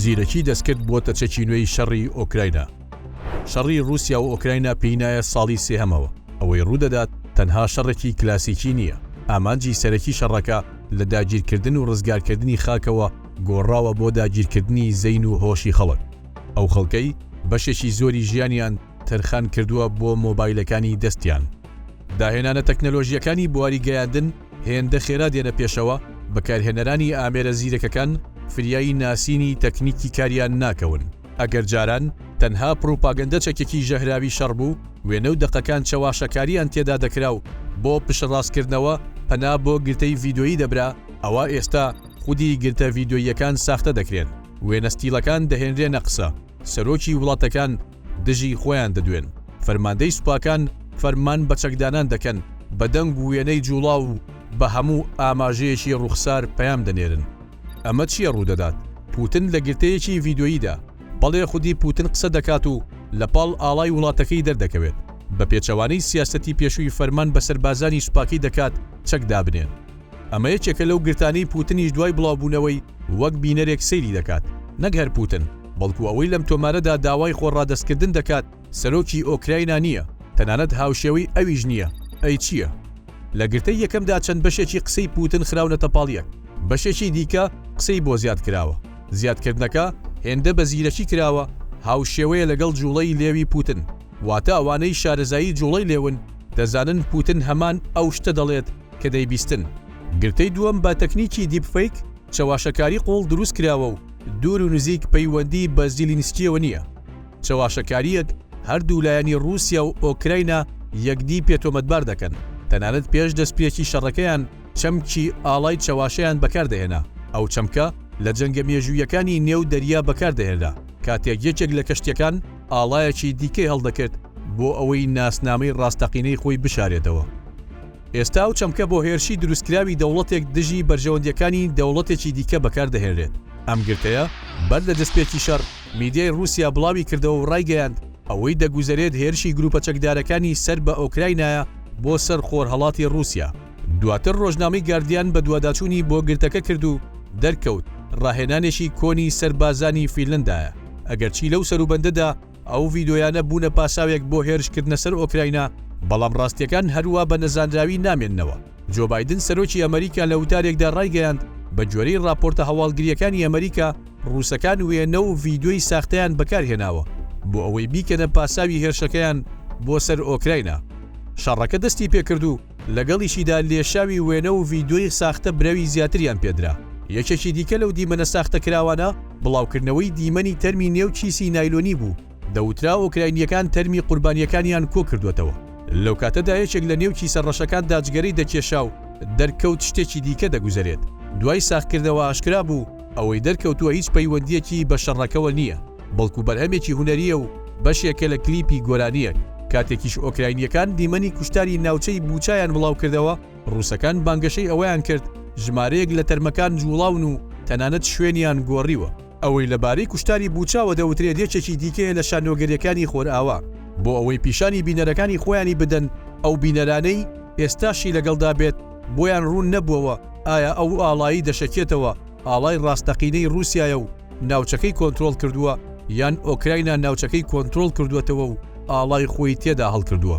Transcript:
زیرەکی دەستکرد بۆتە چەکی نوێی شەڕی ئۆکراینە. شەڕی رووسیا و ئۆکراینە پێینایە ساڵی سێهەمەوە. ئەوەی ڕوودەدات تەنها شەڕێکی کلاسیکی نییە. ئامانجی سەرەکی شەڕەکە لە داگیرکردن و ڕزگارکردنی خاکەوە گۆڕاوە بۆ داگیرکردنی زەین و هۆشی خەڵک. ئەو خەڵکەی بەشێکی زۆری ژیانیان تەرخان کردووە بۆ مۆبایلەکانی دەستیان. داهێنانە تەکنەلۆژیەکانی بواری گەیاندن هێندە خێرا دێنە پێشەوە، بەکارهێنەرانی ئامێرە زیرەکەکان فریایی ناسینی تەکنیکی کاریان ناکەون. ئەگەر جاران تەنها پروپاگەندە چەکێکی ژەهراوی شەڕ بوو، وێنە و دەقەکان چەواشەکاریان تێدا دەکرا و بۆ پشتڕاستکردنەوە پەنا بۆ گرتەی ڤیدۆیی دەبرا. ئەوە ئێستا خودی گرتە ڤیدۆییەکان ساختە دەکرێن. وێنە ستیلەکان دەهێنرێنە قسە. سەرۆکی وڵاتەکان دژی خۆیان دەدوێن. فەرماندەی سوپاکان فەرمان بە چەکدانان دەکەن، بە دەنگ و وێنەی جوڵاو و بە هەموو ئاماژەیەکی ڕوخسار پەیام دەنێرن. ئەمە چییە ڕوودەدات؟ پوتن لە گرتەیەکی ڤیدۆییدا بەڵێ خودی پوتن قسە دەکات و لە پاڵ ئاڵای وڵاتەکەی دەردەکەوێت. بە پێچەوانەی سیاسەتی پێشووی فەرمان بە سەربازانی سوپاکی دەکات چەک دابنێن. ئەمە یەکێکە لەو گرتانەی پوتنیش دوای بڵاوبوونەوەی وەک بینەرێک سەیری دەکات، نەک هەر پوتن، بەڵکو ئەوەی لەم تۆمارەدا داوای خۆڕادەستکردن دەکات سەرۆکی ئۆکراینە نییە، تەنانەت هاوشێوەی ئەویش نییە. ئەی چییە؟ لە گرتەی یەکەمدا چەند بەشێکی قسەی پوتن خراونەتە پاڵیەک، بەشێکی دیکە قسەی بۆ زیاد کراوە. زیادکردنەکە هێندە بە زیرەکی کراوە، هاوشێوەیە لەگەڵ جوڵەی لێوی پوتن، واتە ئەوانەی شارەزایی جوڵەی لێون دەزانن پوتن هەمان ئەو شتە دەڵێت کە دەیبیستن. گرتەی دووەم بە تەکنیکی دیپفەیک چەواشەکاری قوڵ دروست کراوە و دوور و نزیک پەیوەندی بە زیلینسکیەوە نییە. چەواشەکاریەک هەردوو لایەنی رووسیا و ئۆکراینە یەکدی پێتۆمەتبار دەکەن، تەنانەت پێش دەستپێکی شەڕەکەیان چەمکی ئاڵای چەواشەیان بەکاردەهێنا. ئەو چەمکە لە جەنگە مێژوویەکانی نێو دەریا بەکاردەهێنا، کاتێک یەکێک لە کەشتیەکان ئاڵایەکی دیکەی هەڵدەکرد بۆ ئەوەی ناسنامەی ڕاستەقینەی خۆی بشارێتەوە. ئێستا ئەو چەمکە بۆ هێرشی دروستکراوی دەوڵەتێک دژی بەرژەوەندیەکانی دەوڵەتێکی دیکە بەکاردەهێنرێت. ئەم گرتەیە بەر لە دەستپێکی شەڕ میدیای رووسیا بڵاوی کردەوە و ڕایگەیاند ئەوەی دەگوزارێت هێرشی گروپە چەکدارەکانی سەر بە ئۆکراینایە بۆ سەر خۆرهەڵاتی رووسیا. دواتر ڕۆژنامەی گاردیان بە دوواداچوونی بۆ گرتەکە کرد و دەرکەوت ڕاهێنانێکی کۆنی سەربازانی فینلەندایە. ئەگەرچی لەو سەروبەندەدا ئەو ڤیدۆیانە بوونە پاساوێک بۆ هێرشکردنە سەر ئۆکراینە، بەڵام ڕاستیەکان هەروە بە نەزانراوی نامێننەوە. جۆ بایدن سەرۆکی ئەمریکا لە وتارێکدا ڕایگەیاند بە جۆرەی راپۆرتە هەواڵگریەکانی ئەمریکا ڕووسەکان وێنە و ڤیدۆی ساختەیان بەکارهێناوە بۆ ئەوەی بیکەنە پاساوی هێرشەکەیان بۆ سەر ئۆکراینە. شەڕەکە دەستی پێکرد و لەگەڵیشیدا لێشاوی وێنە و ڤیدۆی ساختە برەوی زیاتریان پێدرا. یەکێکی دیکە لەو دیمەنە ساختە کراوانە بڵاوکردنەوەی دیمەنی تەرمی نێو چیسی نایلۆنی بوو. دەوترا ئۆکراینیەکان تەرمی قوربانیەکانیان کۆ کردوێتەوە. لەو کاتەدا یەکێک لە نێو چیسە ڕەشەکاندا جگەرەی دەکێشا و دەرکەوت شتێکی دیکە دەگوزارێت. دوای ساختکردنەوە ئاشکرا بوو ئەوەی دەرکەوتووە هیچ پەیوەندیەکی بە شەڕەکەوە نییە، بەڵکو بەرهەمێکی هونەریە و بەشێکە لە کلیپی گۆرانیەک. کاتێکیش ئۆکراینیەکان دیمەنی کوشتاری ناوچەی بوچایان بڵاو کردەوە، ڕووسەکان بانگەشەی ئەوەیان کرد ژمارەیەک لە تەرمەکان جوڵاون و تەنانەت شوێنیان گۆڕیوە. ئەوەی لەبارەی کوشتاری بوچاوە دەوترێت یەکێکی دیکەیە لە شانۆگەریەکانی خۆرئاوا بۆ ئەوەی پیشانی بینەرەکانی خۆیانی بدەن ئەو بینەرانەی ئێستاشی لەگەڵدا بێت بۆیان ڕوون نەبووەوە ئایا ئەو ئاڵایی دەشەکێتەوە ئاڵای ڕاستەقینەی رووسیایە و ناوچەکەی کۆنتترۆل کردووە یان ئۆکراینە ناوچەکەی کۆنتترۆل کردوێتەوە و ئاڵای خۆی تێدا هەڵکردووە.